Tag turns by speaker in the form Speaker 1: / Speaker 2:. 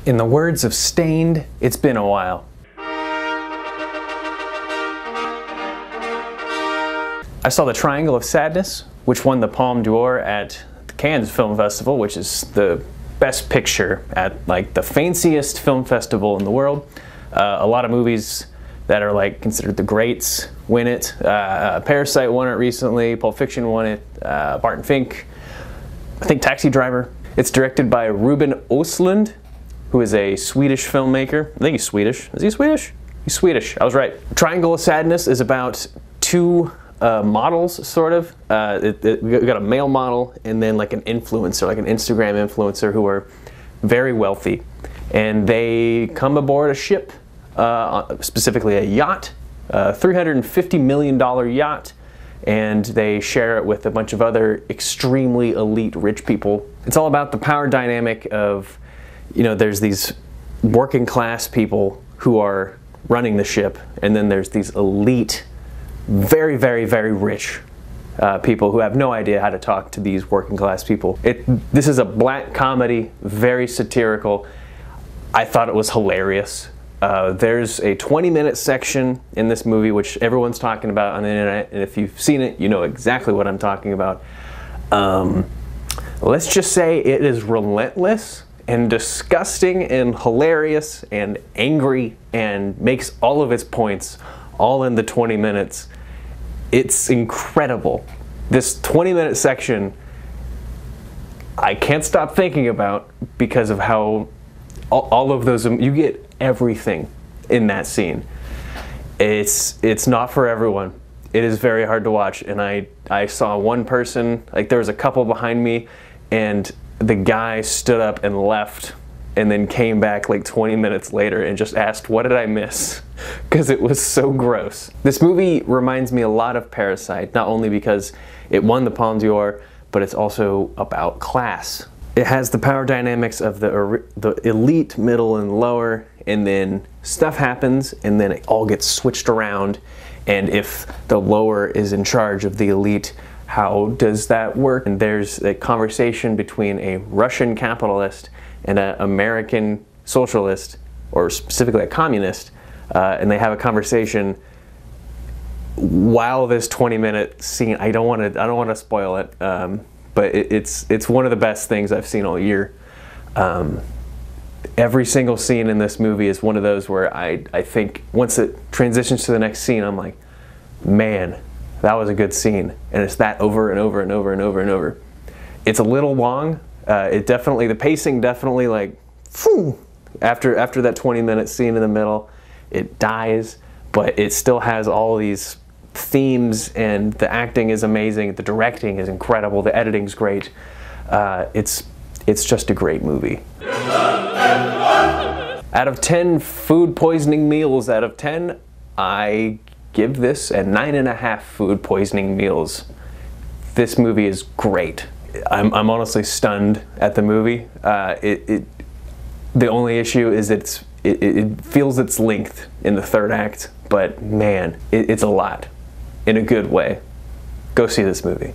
Speaker 1: In the words of Stained, it's been a while. I saw The Triangle of Sadness, which won the Palme d'Or at the Cannes Film Festival, which is the best picture at like the fanciest film festival in the world. A lot of movies that are like considered the greats win it. Parasite won it recently, Pulp Fiction won it, Barton Fink, I think Taxi Driver. It's directed by Ruben Östlund, who is a Swedish filmmaker. I think he's Swedish. Is he Swedish? He's Swedish. I was right. Triangle of Sadness is about two models, sort of. We got a male model and then like an influencer, like an Instagram influencer who are very wealthy. And they come aboard a ship, specifically a yacht, a $350 million yacht, and they share it with a bunch of other extremely elite rich people. It's all about the power dynamic of, you know, there's these working class people who are running the ship, and then there's these elite, very, very, very rich people who have no idea how to talk to these working class people. This is a black comedy, very satirical. I thought it was hilarious. There's a 20-minute section in this movie which everyone's talking about on the internet, and if you've seen it, you know exactly what I'm talking about. Let's just say it is relentless and disgusting and hilarious and angry and makes all of its points all in the 20 minutes. It's incredible. This 20-minute section I can't stop thinking about because of how all of those, you get everything in that scene. It's not for everyone. It is very hard to watch, and I saw one person, like there was a couple behind me, and the guy stood up and left and then came back like 20 minutes later and just asked, what did I miss? Because it was so gross. This movie reminds me a lot of Parasite, not only because it won the Palme d'Or, but it's also about class. It has the power dynamics of the elite, middle, and lower, and then stuff happens and then it all gets switched around, and if the lower is in charge of the elite, how does that work? And there's a conversation between a Russian capitalist and an American socialist, or specifically a communist, and they have a conversation while this 20-minute scene. I don't want to spoil it, but it's one of the best things I've seen all year. Every single scene in this movie is one of those where I think once it transitions to the next scene, I'm like, man, that was a good scene, and it's that over and over and over and over and over. It's a little long. The pacing definitely like, phew, after that 20-minute scene in the middle, it dies, but it still has all these themes, and the acting is amazing, the directing is incredible, the editing's great. It's just a great movie. Out of 10 food poisoning meals out of 10, I give this a 9.5 food poisoning meals. This movie is great. I'm honestly stunned at the movie. The only issue is it feels its length in the third act, but man, it's a lot in a good way. Go see this movie.